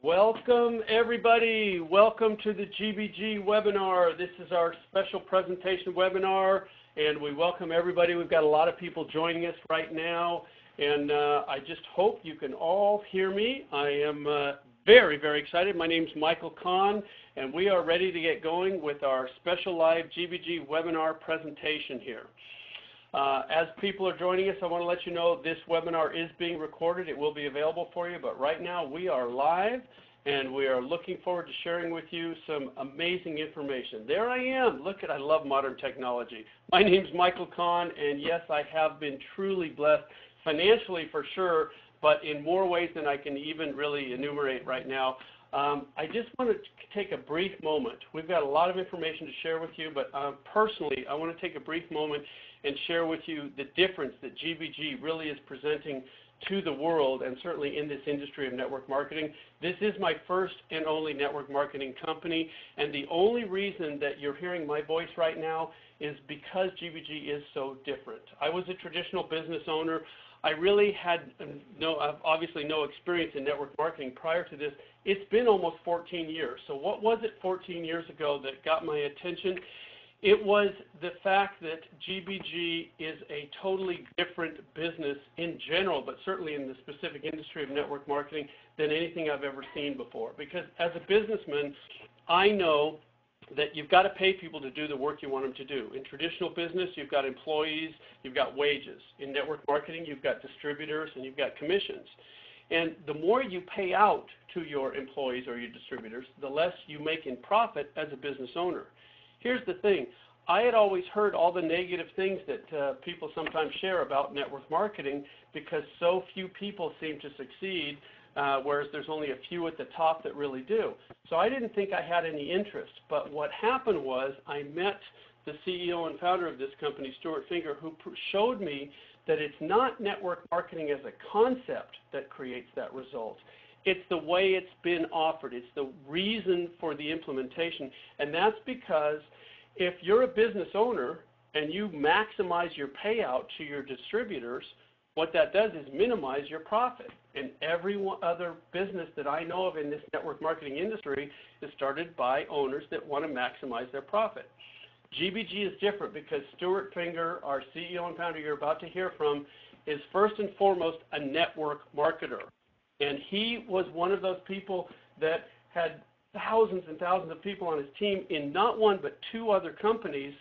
Welcome, everybody. Welcome to the GBG webinar. This is our special presentation webinar, and we welcome everybody. We've got a lot of people joining us right now, and I just hope you can all hear me. I am very, very excited. My name is Michael Kahn, and we are ready to get going with our special live GBG webinar presentation here. As people are joining us, I want to let you know this webinar is being recorded. It will be available for you, but right now we are live, and we are looking forward to sharing with you some amazing information. There I am. Look at, I love modern technology. My name is Michael Kahn, and yes, I have been truly blessed financially for sure, but in more ways than I can even really enumerate right now. I just want to take a brief moment. We've got a lot of information to share with you, but personally, I want to take a brief moment and share with you the difference that GBG really is presenting to the world, and certainly in this industry of network marketing. This is my first and only network marketing company, and the only reason that you're hearing my voice right now is because GBG is so different. I was a traditional business owner. I really had obviously no experience in network marketing prior to this. It's been almost 14 years. So what was it 14 years ago that got my attention? It was the fact that GBG is a totally different business in general, but certainly in the specific industry of network marketing than anything I've ever seen before. Because as a businessman, I know that you've got to pay people to do the work you want them to do. In traditional business, you've got employees, you've got wages. In network marketing, you've got distributors and you've got commissions. And the more you pay out to your employees or your distributors, the less you make in profit as a business owner. Here's the thing. I had always heard all the negative things that people sometimes share about network marketing because so few people seem to succeed, whereas there's only a few at the top that really do. So I didn't think I had any interest. But what happened was I met the CEO and founder of this company, Stuart Finger, who showed me that it's not network marketing as a concept that creates that result. It's the way it's been offered. It's the reason for the implementation. And that's because if you're a business owner and you maximize your payout to your distributors, what that does is minimize your profit. And every other business that I know of in this network marketing industry is started by owners that want to maximize their profit. GBG is different because Stuart Finger, our CEO and founder you're about to hear from, is first and foremost a network marketer. And he was one of those people that had thousands and thousands of people on his team in not one but two other companies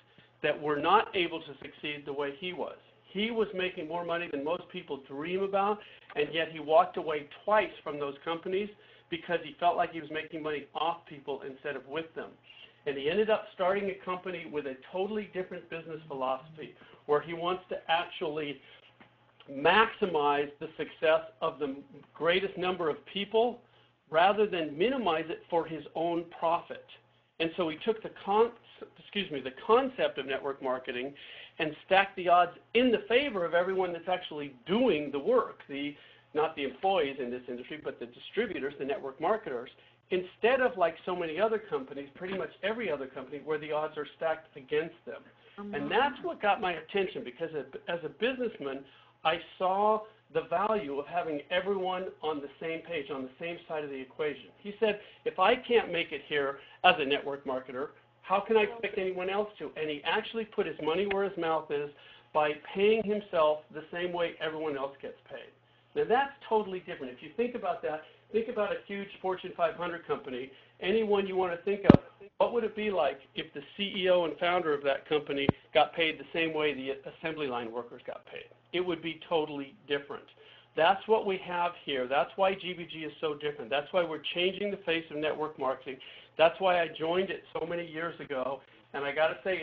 that were not able to succeed the way he was. He was making more money than most people dream about, and yet he walked away twice from those companies because he felt like he was making money off people instead of with them. And he ended up starting a company with a totally different business philosophy where he wants to actually maximize the success of the greatest number of people rather than minimize it for his own profit. And so he took the concept of network marketing and stacked the odds in the favor of everyone that's actually doing the work, not the employees in this industry, but the distributors, the network marketers, instead of like so many other companies, pretty much every other company, where the odds are stacked against them. And that's what got my attention because as a businessman, I saw the value of having everyone on the same page, on the same side of the equation. He said, if I can't make it here as a network marketer, how can I expect anyone else to? And he actually put his money where his mouth is by paying himself the same way everyone else gets paid. Now that's totally different. If you think about that, think about a huge Fortune 500 company, anyone you want to think of, what would it be like if the CEO and founder of that company got paid the same way the assembly line workers got paid? It would be totally different. That's what we have here. That's why GBG is so different. That's why we're changing the face of network marketing. That's why I joined it so many years ago. And I got to say,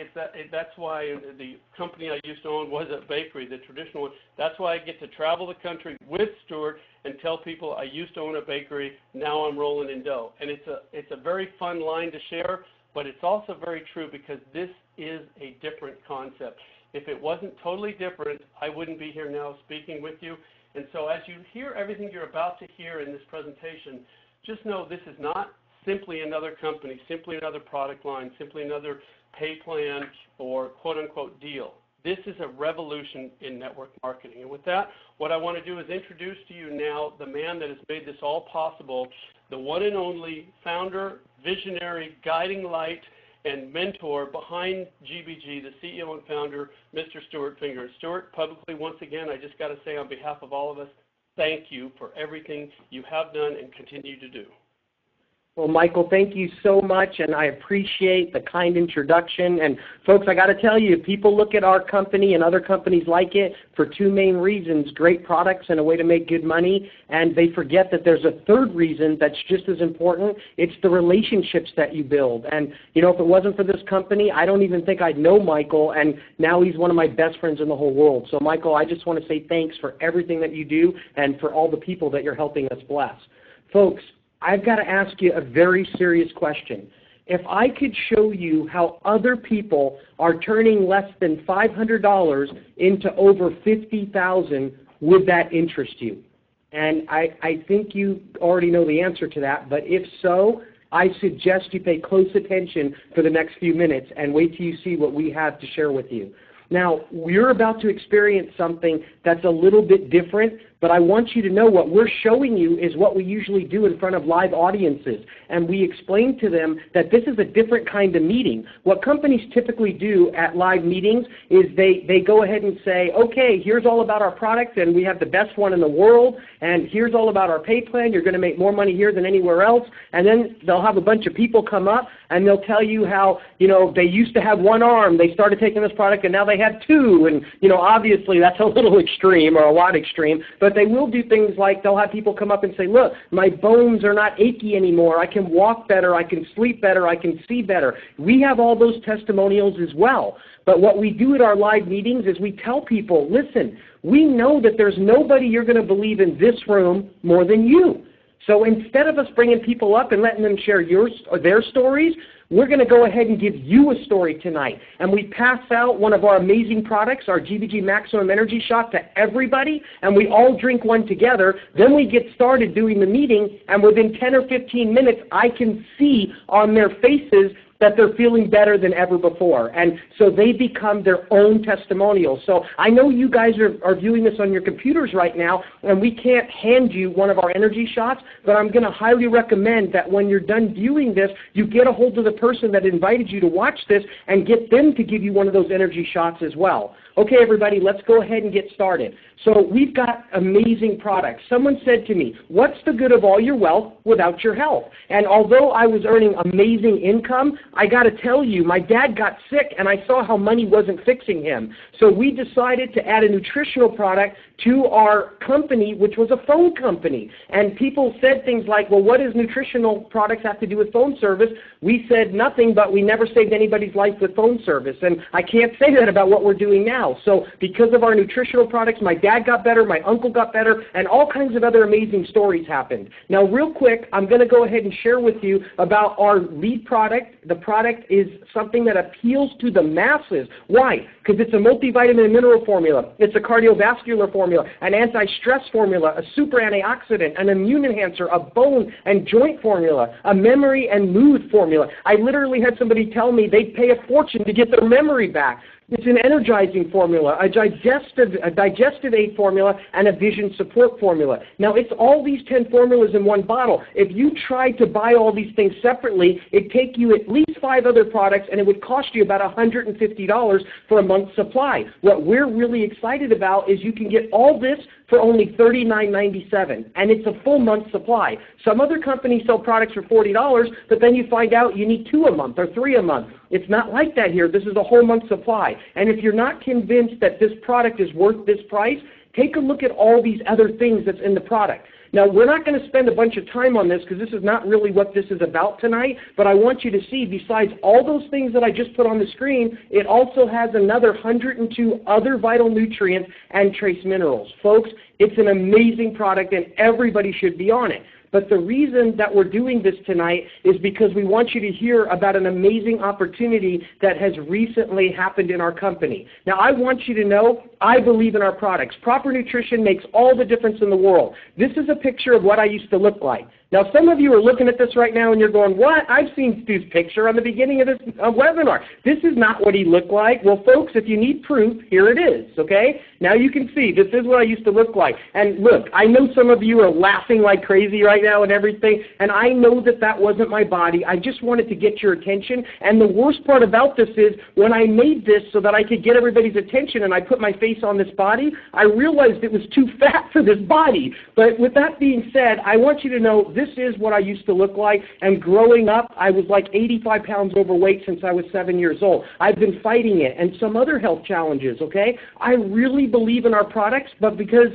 that's why the company I used to own was a bakery, the traditional one. That's why I get to travel the country with Stuart and tell people I used to own a bakery, now I'm rolling in dough. And it's a very fun line to share, but it's also very true because this is a different concept. If it wasn't totally different, I wouldn't be here now speaking with you. And so as you hear everything you're about to hear in this presentation, just know this is not simply another company, simply another product line, simply another pay plan or quote-unquote deal. This is a revolution in network marketing. And with that, what I want to do is introduce to you now the man that has made this all possible, the one and only founder, visionary, guiding light, and mentor behind GBG, the CEO and founder, Mr. Stuart Finger. Stuart, publicly, once again, I just got to say on behalf of all of us, thank you for everything you have done and continue to do. Well, Michael, thank you so much, and I appreciate the kind introduction. And folks, I got to tell you, people look at our company and other companies like it for two main reasons: great products and a way to make good money, and they forget that there's a third reason that's just as important. It's the relationships that you build. And, you know, if it wasn't for this company, I don't even think I'd know Michael, and now he's one of my best friends in the whole world. So, Michael, I just want to say thanks for everything that you do and for all the people that you're helping us bless. Folks, I've got to ask you a very serious question. If I could show you how other people are turning less than $500 into over $50,000, would that interest you? And I think you already know the answer to that, but if so, I suggest you pay close attention for the next few minutes and wait till you see what we have to share with you. Now, we're about to experience something that's a little bit different, but I want you to know what we're showing you is what we usually do in front of live audiences. And we explain to them that this is a different kind of meeting. What companies typically do at live meetings is they go ahead and say, okay, here's all about our product, and we have the best one in the world, and here's all about our pay plan. You're going to make more money here than anywhere else. And then they'll have a bunch of people come up, and they'll tell you how, you know, they used to have one arm. They started taking this product, and now they have two. And, you know, obviously that's a little extreme or a lot extreme, but they will do things like they'll have people come up and say, look, my bones are not achy anymore. I can walk better. I can sleep better. I can see better. We have all those testimonials as well. But what we do at our live meetings is we tell people, listen, we know that there's nobody you're going to believe in this room more than you. So instead of us bringing people up and letting them share their stories, we're going to go ahead and give you a story tonight. And we pass out one of our amazing products, our GBG Maximum Energy Shot, to everybody, and we all drink one together. Then we get started doing the meeting, and within 10 or 15 minutes, I can see on their faces that they're feeling better than ever before. And so they become their own testimonials. So I know you guys are viewing this on your computers right now, and we can't hand you one of our energy shots, but I'm going to highly recommend that when you're done viewing this, you get a hold of the person that invited you to watch this and get them to give you one of those energy shots as well. Okay, everybody, let's go ahead and get started. So we've got amazing products. Someone said to me, what's the good of all your wealth without your health? And although I was earning amazing income, I got to tell you, my dad got sick, and I saw how money wasn't fixing him. So we decided to add a nutritional product to our company, which was a phone company. And people said things like, well, what does nutritional products have to do with phone service? We said nothing, but we never saved anybody's life with phone service. And I can't say that about what we're doing now. So because of our nutritional products, my dad got better, my uncle got better, and all kinds of other amazing stories happened. Now, real quick, I'm going to go ahead and share with you about our lead product. The product is something that appeals to the masses. Why? Because it's a multivitamin and mineral formula. It's a cardiovascular formula, an anti-stress formula, a super antioxidant, an immune enhancer, a bone and joint formula, a memory and mood formula. I literally had somebody tell me they'd pay a fortune to get their memory back. It's an energizing formula, a digestive aid formula, and a vision support formula. Now, it's all these 10 formulas in one bottle. If you tried to buy all these things separately, it'd take you at least 5 other products, and it would cost you about $150 for a month's supply. What we're really excited about is you can get all this for only $39.97, and it's a full month supply. Some other companies sell products for $40, but then you find out you need 2 a month or 3 a month. It's not like that here. This is a whole month supply. And if you're not convinced that this product is worth this price, take a look at all these other things that's in the product. Now, we're not going to spend a bunch of time on this because this is not really what this is about tonight, but I want you to see, besides all those things that I just put on the screen, it also has another 102 other vital nutrients and trace minerals. Folks, it's an amazing product, and everybody should be on it. But the reason that we're doing this tonight is because we want you to hear about an amazing opportunity that has recently happened in our company. Now, I want you to know I believe in our products. Proper nutrition makes all the difference in the world. This is a picture of what I used to look like. Now, some of you are looking at this right now and you're going, what? I've seen Stu's picture on the beginning of this webinar. This is not what he looked like. Well, folks, if you need proof, here it is, okay? Now you can see this is what I used to look like. And look, I know some of you are laughing like crazy right now and everything, and I know that that wasn't my body. I just wanted to get your attention. And the worst part about this is when I made this so that I could get everybody's attention and I put my face on this body, I realized it was too fat for this body. But with that being said, I want you to know this is what I used to look like, and growing up, I was like 85 pounds overweight since I was 7 years old. I've been fighting it and some other health challenges, okay? I really believe in our products, but because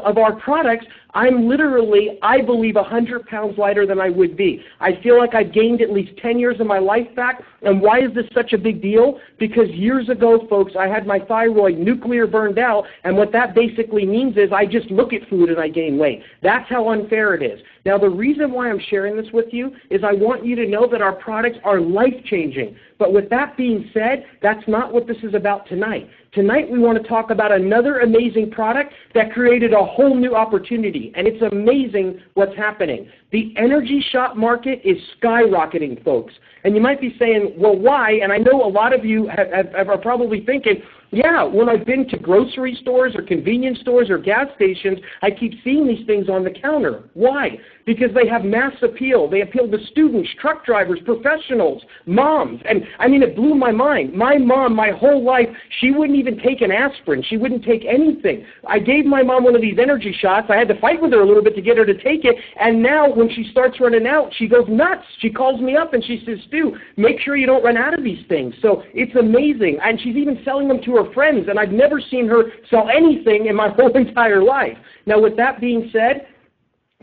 of our products, I'm literally, I believe, 100 pounds lighter than I would be. I feel like I've gained at least 10 years of my life back. And why is this such a big deal? Because years ago, folks, I had my thyroid nuclear burned out, and what that basically means is I just look at food and I gain weight. That's how unfair it is. Now, the reason why I'm sharing this with you is I want you to know that our products are life-changing. But with that being said, that's not what this is about tonight. Tonight we want to talk about another amazing product that created a whole new opportunity, and it's amazing what's happening. The energy shot market is skyrocketing, folks. And you might be saying, well, why? And I know a lot of you are probably thinking, yeah, when I've been to grocery stores or convenience stores or gas stations, I keep seeing these things on the counter. Why? Because they have mass appeal. They appeal to students, truck drivers, professionals, moms. And I mean, it blew my mind. My mom, my whole life, she wouldn't even take an aspirin. She wouldn't take anything. I gave my mom one of these energy shots. I had to fight with her a little bit to get her to take it. And now when she starts running out, she goes nuts. She calls me up and she says, Stu, make sure you don't run out of these things. So it's amazing. And she's even selling them to her friends. And I've never seen her sell anything in my whole entire life. Now, with that being said,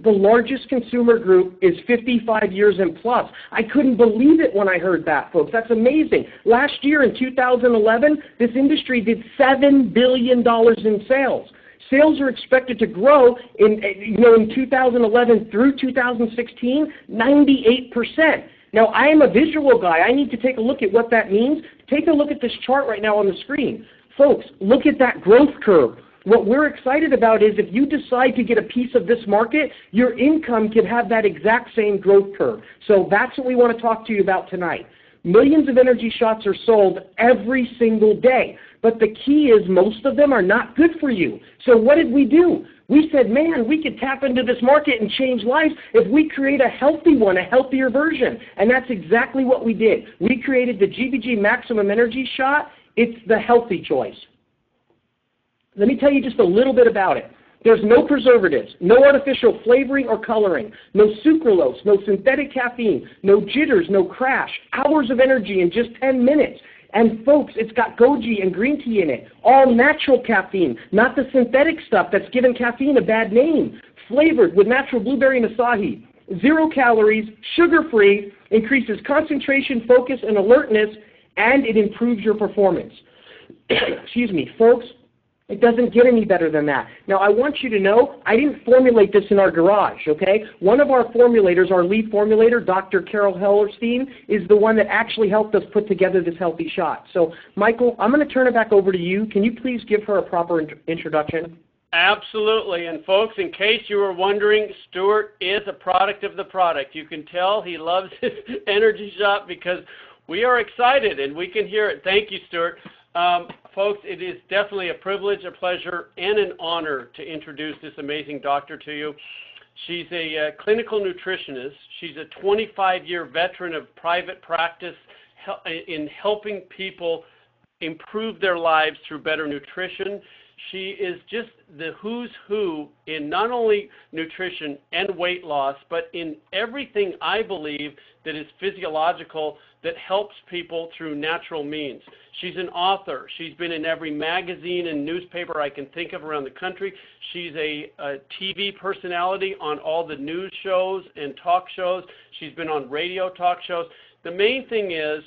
the largest consumer group is 55 years and plus. I couldn't believe it when I heard that, folks. That's amazing. Last year in 2011, this industry did $7 billion in sales. Sales are expected to grow in 2011 through 2016, 98%. Now, I am a visual guy. I need to take a look at what that means. Take a look at this chart right now on the screen. Folks, look at that growth curve. What we're excited about is if you decide to get a piece of this market, your income can have that exact same growth curve. So that's what we want to talk to you about tonight. Millions of energy shots are sold every single day. But the key is most of them are not good for you. So what did we do? We said, man, we could tap into this market and change lives if we create a healthy one, a healthier version. And that's exactly what we did. We created the GBG Maximum Energy Shot. It's the healthy choice. Let me tell you just a little bit about it. There's no preservatives, no artificial flavoring or coloring, no sucralose, no synthetic caffeine, no jitters, no crash, hours of energy in just 10 minutes. And folks, it's got goji and green tea in it, all natural caffeine, not the synthetic stuff that's given caffeine a bad name, flavored with natural blueberry and acai, 0 calories, sugar-free, increases concentration, focus, and alertness, and it improves your performance. Excuse me, folks. It doesn't get any better than that. Now, I want you to know, I didn't formulate this in our garage, okay? One of our formulators, our lead formulator, Dr. Carol Hellerstein, is the one that actually helped us put together this healthy shot. So, Michael, I'm going to turn it back over to you. Can you please give her a proper introduction? Absolutely. And, folks, in case you were wondering, Stuart is a product of the product. You can tell he loves his energy shot because we are excited and we can hear it. Thank you, Stuart. Folks, it is definitely a privilege, a pleasure, and an honor to introduce this amazing doctor to you. She's a clinical nutritionist. She's a 25-year veteran of private practice in helping people improve their lives through better nutrition. She is just the who's who in not only nutrition and weight loss, but in everything I believe that is physiological that helps people through natural means. She's an author. She's been in every magazine and newspaper I can think of around the country. She's a TV personality on all the news shows and talk shows. She's been on radio talk shows. The main thing is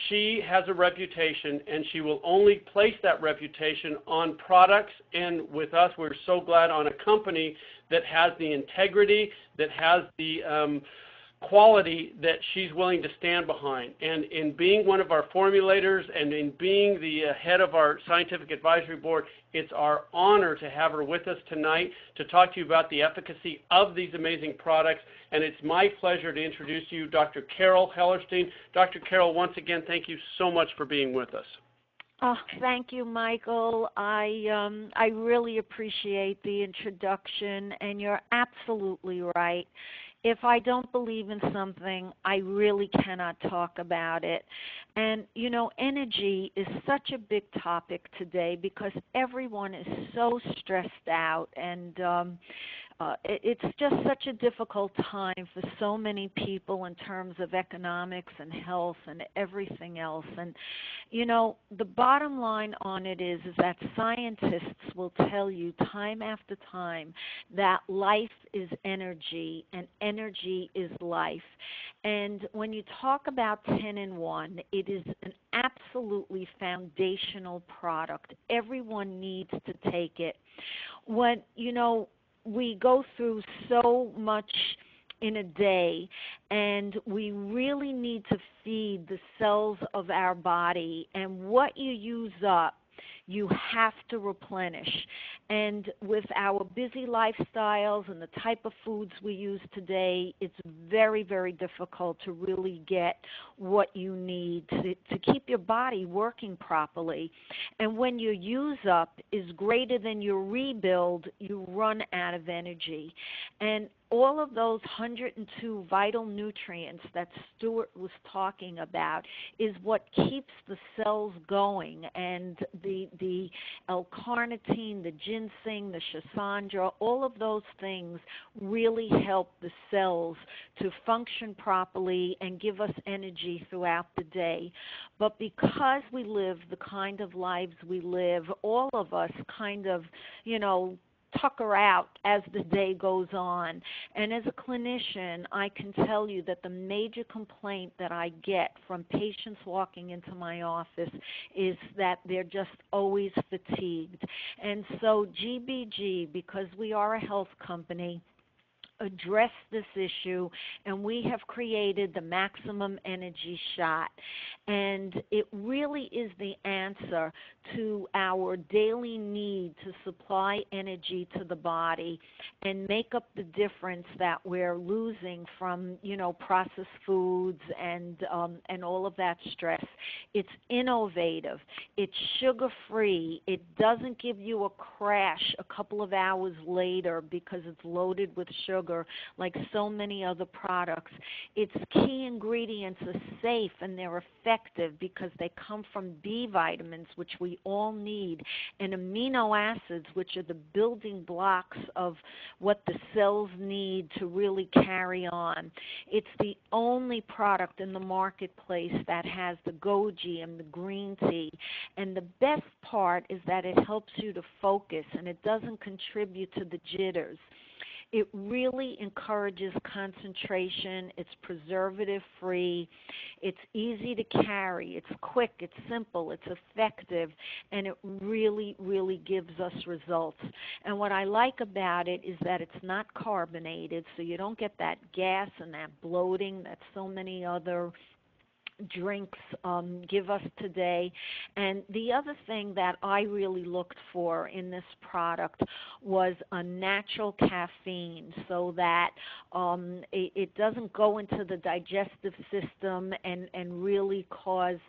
she has a reputation, and she will only place that reputation on products, and with us, we're so glad on a company that has the integrity, that has the quality that she's willing to stand behind. And in being one of our formulators and in being the head of our scientific advisory board, it's our honor to have her with us tonight to talk to you about the efficacy of these amazing products. And it's my pleasure to introduce you Dr. Carol Hellerstein. Dr. Carol, once again, thank you so much for being with us. Oh, thank you, Michael. I really appreciate the introduction, and you're absolutely right. If I don't believe in something, I really cannot talk about it. And, you know, energy is such a big topic today because everyone is so stressed out, and it's just such a difficult time for so many people in terms of economics and health and everything else. And, you know, the bottom line on it is that scientists will tell you time after time that life is energy and energy is life. And when you talk about 10-in-1, it is an absolutely foundational product. Everyone needs to take it. When, you know, we go through so much in a day, and we really need to feed the cells of our body, and what you use up, you have to replenish. And with our busy lifestyles and the type of foods we use today, it's very, very difficult to really get what you need to keep your body working properly. And when your use up is greater than your rebuild, you run out of energy. And all of those 102 vital nutrients that Stuart was talking about is what keeps the cells going. And the L-carnitine, the ginseng, the schisandra, all of those things really help the cells to function properly and give us energy throughout the day. But because we live the kind of lives we live, all of us kind of, you know, tucker out as the day goes on. And as a clinician, I can tell you that the major complaint that I get from patients walking into my office is that they're just always fatigued. And so GBG, because we are a health company, address this issue, and we have created the Maximum Energy Shot. And it really is the answer to our daily need to supply energy to the body and make up the difference that we're losing from, you know, processed foods and all of that stress. It's innovative. It's sugar-free. It doesn't give you a crash a couple of hours later because it's loaded with sugar like so many other products. Its key ingredients are safe and they're effective because they come from B vitamins, which we all need, and amino acids, which are the building blocks of what the cells need to really carry on. It's the only product in the marketplace that has the goji and the green tea. And the best part is that it helps you to focus and it doesn't contribute to the jitters. It really encourages concentration. It's preservative-free. It's easy to carry. It's quick. It's simple. It's effective. And it really, really gives us results. And what I like about it is that it's not carbonated, so you don't get that gas and that bloating that so many other drinks give us today. And the other thing that I really looked for in this product was a natural caffeine, so that it doesn't go into the digestive system and really cause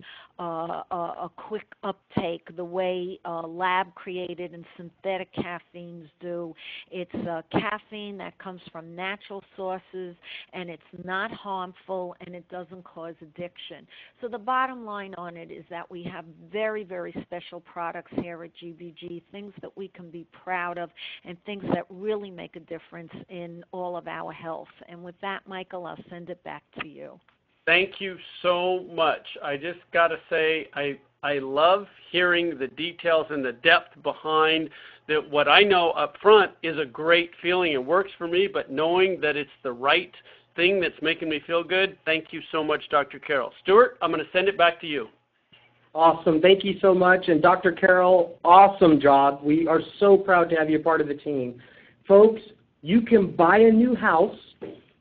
a quick uptake the way lab created and synthetic caffeines do. It's caffeine that comes from natural sources, and it's not harmful, and it doesn't cause addiction. So the bottom line on it is that we have very, very special products here at GBG, things that we can be proud of and things that really make a difference in all of our health. And with that, Michael, I'll send it back to you. Thank you so much. I just got to say, I love hearing the details and the depth behind that. What I know up front is a great feeling. It works for me, but knowing that it's the right thing that's making me feel good. Thank you so much, Dr. Carol. Stuart, I'm going to send it back to you. Awesome. Thank you so much. And Dr. Carol, awesome job. We are so proud to have you part of the team. Folks, you can buy a new house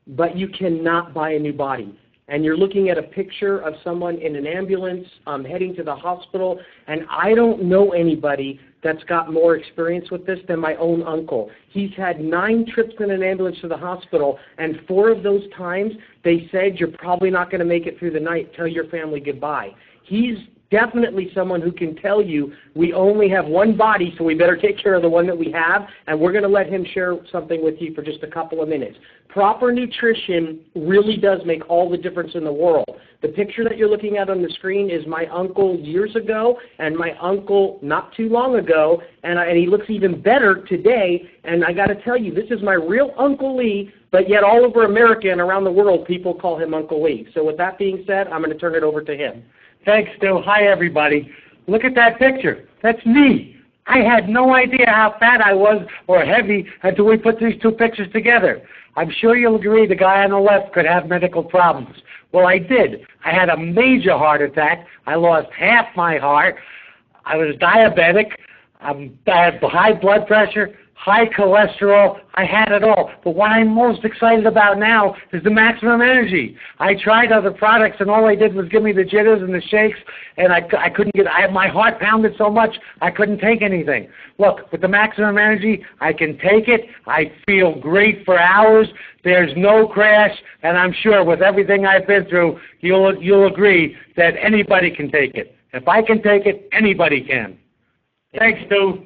but you cannot buy a new body. And you're looking at a picture of someone in an ambulance heading to the hospital, and I don't know anybody that's got more experience with this than my own uncle. He's had 9 trips in an ambulance to the hospital, and 4 of those times they said, you're probably not going to make it through the night. Tell your family goodbye. He's definitely someone who can tell you we only have one body, so we better take care of the one that we have, and we're going to let him share something with you for just a couple of minutes. Proper nutrition really does make all the difference in the world. The picture that you're looking at on the screen is my uncle years ago and my uncle not too long ago, and he looks even better today, and I got to tell you, this is my real Uncle Lee, but yet all over America and around the world, people call him Uncle Lee. So with that being said, I'm going to turn it over to him. Thanks, Stu. Hi, everybody. Look at that picture. That's me. I had no idea how fat I was or heavy until we put these 2 pictures together. I'm sure you'll agree the guy on the left could have medical problems. Well, I did. I had a major heart attack. I lost half my heart. I was diabetic. I had high blood pressure, high cholesterol. I had it all. But what I'm most excited about now is the maximum energy. I tried other products, and all they did was give me the jitters and the shakes, and I couldn't get, my heart pounded so much I couldn't take anything. Look, with the maximum energy, I can take it. I feel great for hours. There's no crash, and I'm sure with everything I've been through, you'll agree that anybody can take it. If I can take it, anybody can. Thanks, Stu.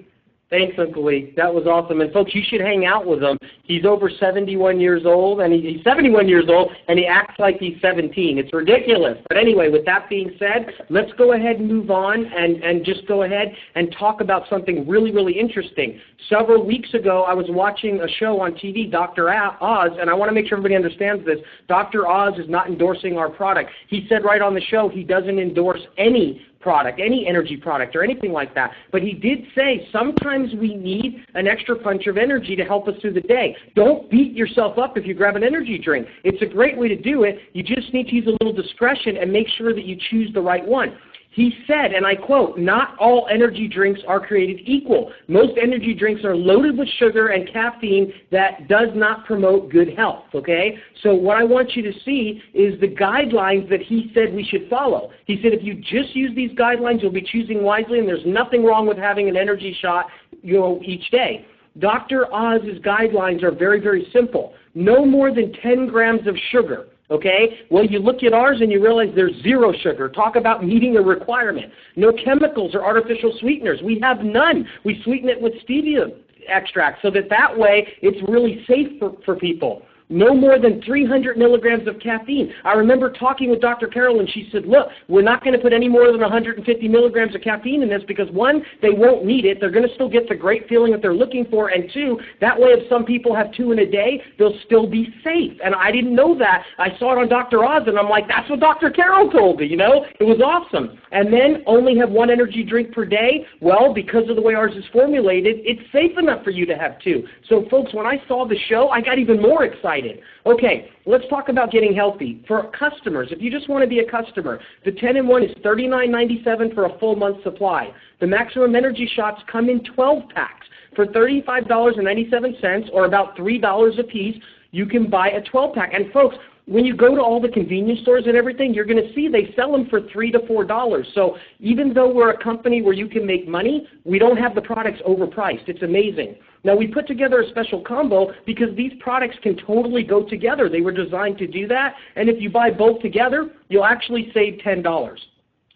Thanks, Uncle Lee. That was awesome. And folks, you should hang out with him. He's over 71 years old, and he's 71 years old, and he acts like he's 17. It's ridiculous. But anyway, with that being said, let's go ahead and move on and just go ahead and talk about something really, really interesting. Several weeks ago, I was watching a show on TV, Dr. Oz, and I want to make sure everybody understands this. Dr. Oz is not endorsing our product. He said right on the show he doesn't endorse any product, any energy product or anything like that. But he did say sometimes we need an extra punch of energy to help us through the day. Don't beat yourself up if you grab an energy drink. It's a great way to do it. You just need to use a little discretion and make sure that you choose the right one. He said, and I quote, "Not all energy drinks are created equal. Most energy drinks are loaded with sugar and caffeine that does not promote good health," okay? So what I want you to see is the guidelines that he said we should follow. He said if you just use these guidelines, you'll be choosing wisely, and there's nothing wrong with having an energy shot, each day. Dr. Oz's guidelines are very, very simple. No more than 10 grams of sugar. Okay? Well, you look at ours and you realize there's 0 sugar. Talk about meeting a requirement. No chemicals or artificial sweeteners. We have none. We sweeten it with stevia extract so that way it's really safe for people. No more than 300 milligrams of caffeine. I remember talking with Dr. Carol, and she said, look, we're not going to put any more than 150 milligrams of caffeine in this because, 1, they won't need it. They're going to still get the great feeling that they're looking for, and 2, that way if some people have 2 in a day, they'll still be safe. And I didn't know that. I saw it on Dr. Oz, and I'm like, that's what Dr. Carol told me, It was awesome. And then only have 1 energy drink per day. Well, because of the way ours is formulated, it's safe enough for you to have 2. So, folks, when I saw the show, I got even more excited. Okay, let's talk about getting healthy. For customers, if you just want to be a customer, the 10-in-1 is $39.97 for a full month supply. The maximum energy shots come in 12 packs. For $35.97, or about $3 a piece, you can buy a 12-pack. And folks, when you go to all the convenience stores and everything, you're going to see they sell them for $3 to $4. So even though we're a company where you can make money, we don't have the products overpriced. It's amazing. Now, we put together a special combo because these products can totally go together. They were designed to do that. And if you buy both together, you'll actually save $10.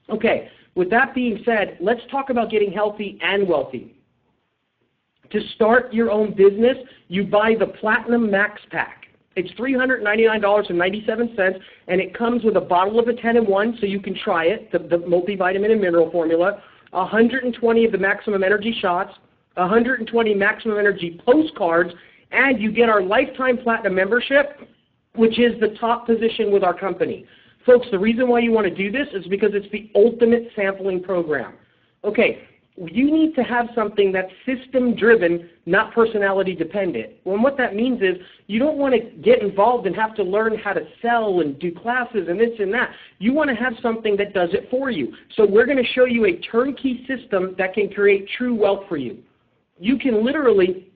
Okay, with that being said, let's talk about getting healthy and wealthy. To start your own business, you buy the Platinum Max Pack. It's $399.97, and it comes with a bottle of a 10-in-1, so you can try it, the multivitamin and mineral formula, 120 of the maximum energy shots, 120 maximum energy postcards, and you get our lifetime platinum membership, which is the top position with our company. Folks, the reason why you want to do this is because it's the ultimate sampling program. Okay, you need to have something that's system-driven, not personality-dependent. Well, and what that means is you don't want to get involved and have to learn how to sell and do classes and this and that. You want to have something that does it for you. So we're going to show you a turnkey system that can create true wealth for you. You can literally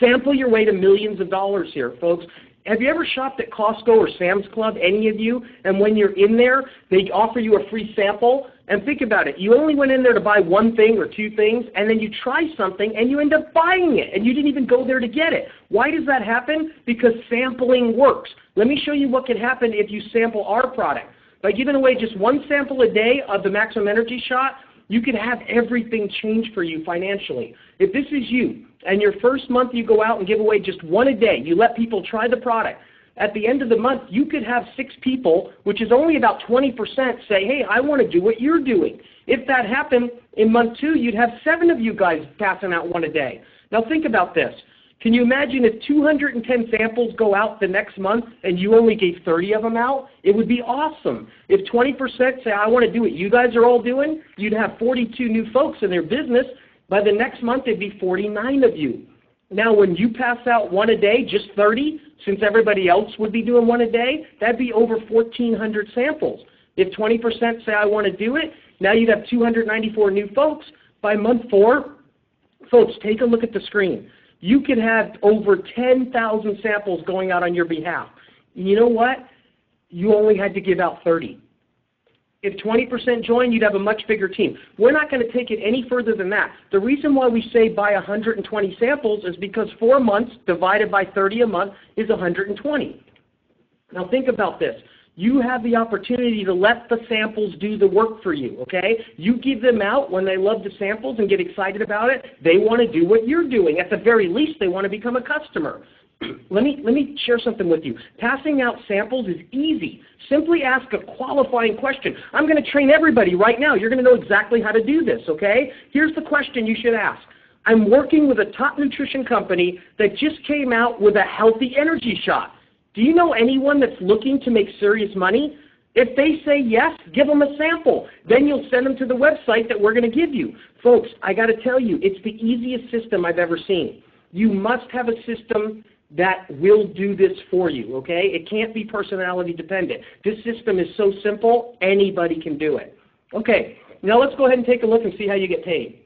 sample your way to millions of dollars here, folks. Have you ever shopped at Costco or Sam's Club, any of you, and when you're in there, they offer you a free sample? And think about it. You only went in there to buy one thing or two things, and then you try something, and you end up buying it, and you didn't even go there to get it. Why does that happen? Because sampling works. Let me show you what could happen if you sample our product. By giving away just one sample a day of the Maximum Energy Shot, you could have everything change for you financially. If this is you, and your first month you go out and give away just one a day, you let people try the product, at the end of the month you could have 6 people, which is only about 20%, say, hey, I want to do what you're doing. If that happened in month 2, you'd have 7 of you guys passing out one a day. Now think about this. Can you imagine if 210 samples go out the next month and you only gave 30 of them out? It would be awesome. If 20% say, I want to do what you guys are all doing, you'd have 42 new folks in their business. By the next month, it'd be 49 of you. Now, when you pass out one a day, just 30, since everybody else would be doing one a day, that'd be over 1,400 samples. If 20% say, I want to do it, now you'd have 294 new folks. By month 4, folks, take a look at the screen. You could have over 10,000 samples going out on your behalf. You know what? You only had to give out 30. If 20% joined, you'd have a much bigger team. We're not going to take it any further than that. The reason why we say buy 120 samples is because 4 months divided by 30 a month is 120. Now think about this. You have the opportunity to let the samples do the work for you, okay? You give them out when they love the samples and get excited about it. They want to do what you're doing. At the very least, they want to become a customer. Let me share something with you. Passing out samples is easy. Simply ask a qualifying question. I'm going to train everybody right now. You're going to know exactly how to do this, okay? Here's the question you should ask. I'm working with a top nutrition company that just came out with a healthy energy shot. Do you know anyone that's looking to make serious money? If they say yes, give them a sample. Then you'll send them to the website that we're going to give you. Folks, I got to tell you, it's the easiest system I've ever seen. You must have a system that will do this for you, okay? It can't be personality dependent. This system is so simple, anybody can do it. Okay, now let's go ahead and take a look and see how you get paid.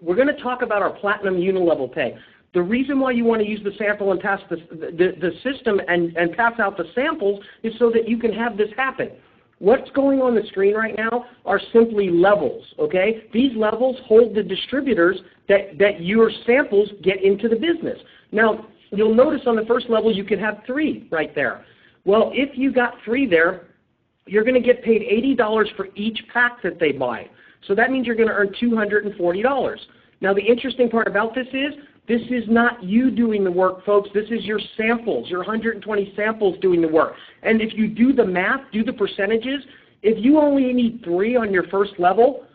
We're going to talk about our platinum unilevel pay. The reason why you want to use the sample and pass the system and pass out the samples is so that you can have this happen. What's going on the screen right now are simply levels, okay? These levels hold the distributors that your samples get into the business. Now, you'll notice on the first level you can have 3 right there. Well, if you got 3 there, you're going to get paid $80 for each pack that they buy. So that means you're going to earn $240. Now, the interesting part about this is not you doing the work, folks. This is your samples, your 120 samples doing the work. And if you do the math, do the percentages, if you only need 3 on your first level,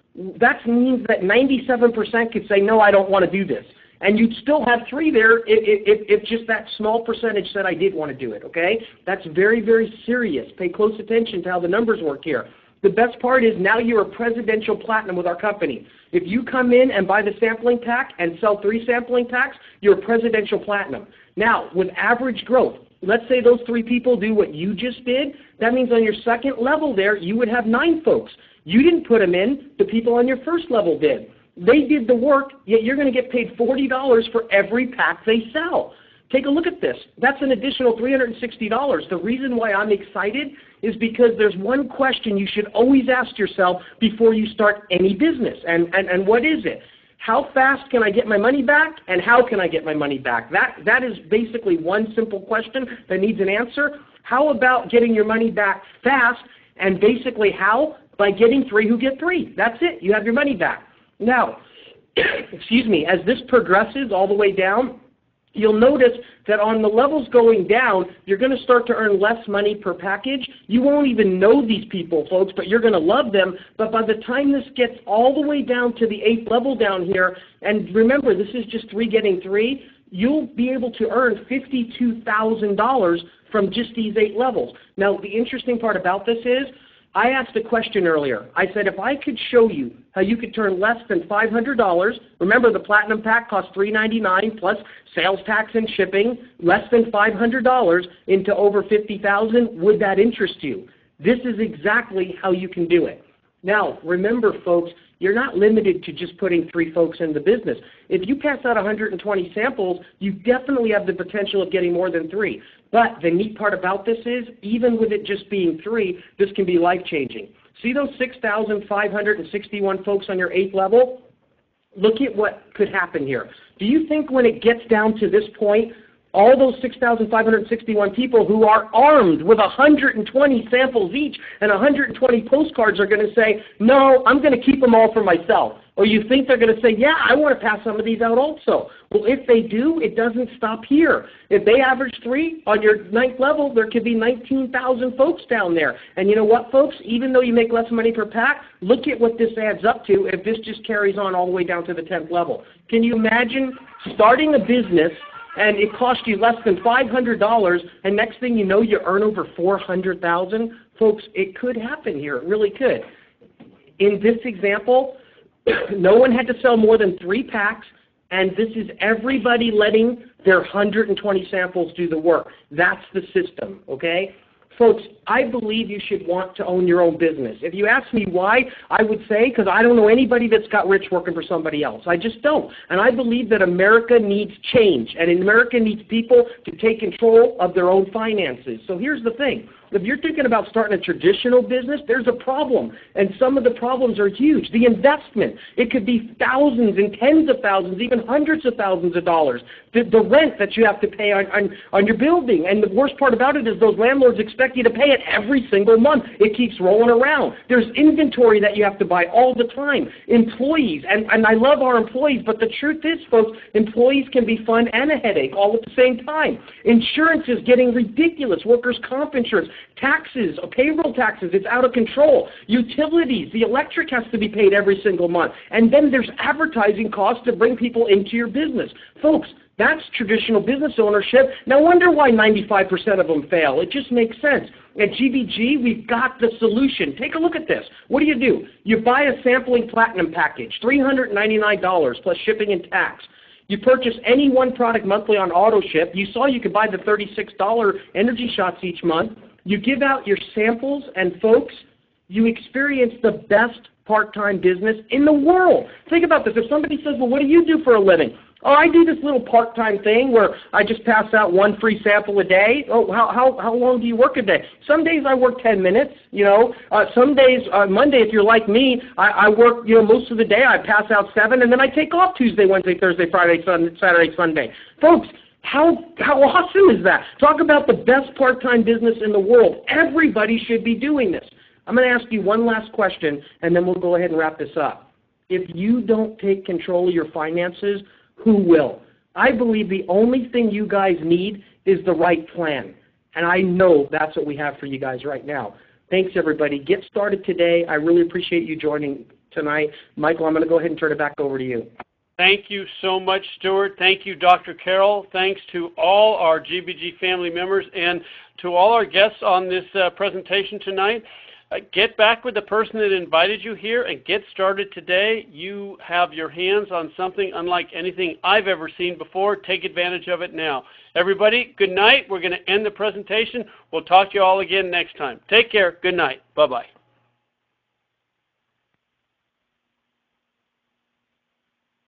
that means that 97% could say, no, I don't want to do this. And you'd still have 3 there if just that small percentage said I did want to do it, okay? That's very, very serious. Pay close attention to how the numbers work here. The best part is now you're a presidential platinum with our company. If you come in and buy the sampling pack and sell 3 sampling packs, you're a presidential platinum. Now, with average growth, let's say those 3 people do what you just did. That means on your second level there, you would have 9 folks. You didn't put them in. The people on your first level did. They did the work, yet you're going to get paid $40 for every pack they sell. Take a look at this. That's an additional $360. The reason why I'm excited is because there's one question you should always ask yourself before you start any business. And what is it? How fast can I get my money back, and how can I get my money back? That is basically one simple question that needs an answer. How about getting your money back fast, and basically how? By getting 3 who get 3. That's it. You have your money back. Now, excuse me, as this progresses all the way down, you'll notice that on the levels going down, you're going to start to earn less money per package. You won't even know these people, folks, but you're going to love them. But by the time this gets all the way down to the 8th level down here, and remember, this is just 3 getting 3, you'll be able to earn $52,000 from just these 8 levels. Now, the interesting part about this is, I asked a question earlier. I said, if I could show you how you could turn less than $500, remember the Platinum Pack costs $399 plus sales tax and shipping, less than $500 into over $50,000, would that interest you? This is exactly how you can do it. Now, remember, folks, you're not limited to just putting 3 folks in the business. If you pass out 120 samples, you definitely have the potential of getting more than 3. But the neat part about this is, even with it just being 3, this can be life-changing. See those 6,561 folks on your 8th level? Look at what could happen here. Do you think when it gets down to this point, all those 6,561 people who are armed with 120 samples each and 120 postcards are going to say, no, I'm going to keep them all for myself? Or you think they're going to say, yeah, I want to pass some of these out also? Well, if they do, it doesn't stop here. If they average 3 on your 9th level, there could be 19,000 folks down there. And you know what, folks? Even though you make less money per pack, look at what this adds up to if this just carries on all the way down to the 10th level. Can you imagine starting a business and it cost you less than $500, and next thing you know, you earn over $400,000? Folks, it could happen here. It really could. In this example, no one had to sell more than 3 packs, and this is everybody letting their 120 samples do the work. That's the system, okay? Folks, I believe you should want to own your own business. If you ask me why, I would say because I don't know anybody that's got rich working for somebody else. I just don't. And I believe that America needs change, and America needs people to take control of their own finances. So here's the thing. If you're thinking about starting a traditional business, there's a problem, and some of the problems are huge. The investment, it could be thousands and tens of thousands, even hundreds of thousands of dollars. The rent that you have to pay on your building, and the worst part about it is those landlords expect you to pay it every single month. It keeps rolling around. There's inventory that you have to buy all the time. Employees, and I love our employees, but the truth is, folks, employees can be fun and a headache all at the same time. Insurance is getting ridiculous. Workers' comp insurance. Taxes, payroll taxes, it's out of control. Utilities, the electric has to be paid every single month. And then there's advertising costs to bring people into your business. Folks, that's traditional business ownership. No wonder why 95% of them fail. It just makes sense. At GBG, we've got the solution. Take a look at this. What do? You buy a sampling platinum package, $399 plus shipping and tax. You purchase any one product monthly on AutoShip. You saw you could buy the $36 energy shots each month. You give out your samples, and folks, you experience the best part-time business in the world. Think about this. If somebody says, well, what do you do for a living? Oh, I do this little part-time thing where I just pass out 1 free sample a day. Oh, how long do you work a day? Some days I work 10 minutes, you know. Some days, Monday, if you're like me, I work, you know, most of the day. I pass out 7, and then I take off Tuesday, Wednesday, Thursday, Friday, Saturday, Sunday. Folks, how awesome is that? Talk about the best part-time business in the world. Everybody should be doing this. I'm going to ask you one last question, and then we'll go ahead and wrap this up. If you don't take control of your finances, who will? I believe the only thing you guys need is the right plan. And I know that's what we have for you guys right now. Thanks, everybody. Get started today. I really appreciate you joining tonight. Michael, I'm going to go ahead and turn it back over to you. Thank you so much, Stuart. Thank you, Dr. Carroll. Thanks to all our GBG family members and to all our guests on this presentation tonight. Get back with the person that invited you here and get started today. You have your hands on something unlike anything I've ever seen before. Take advantage of it now. Everybody, good night. We're going to end the presentation. We'll talk to you all again next time. Take care. Good night. Bye-bye.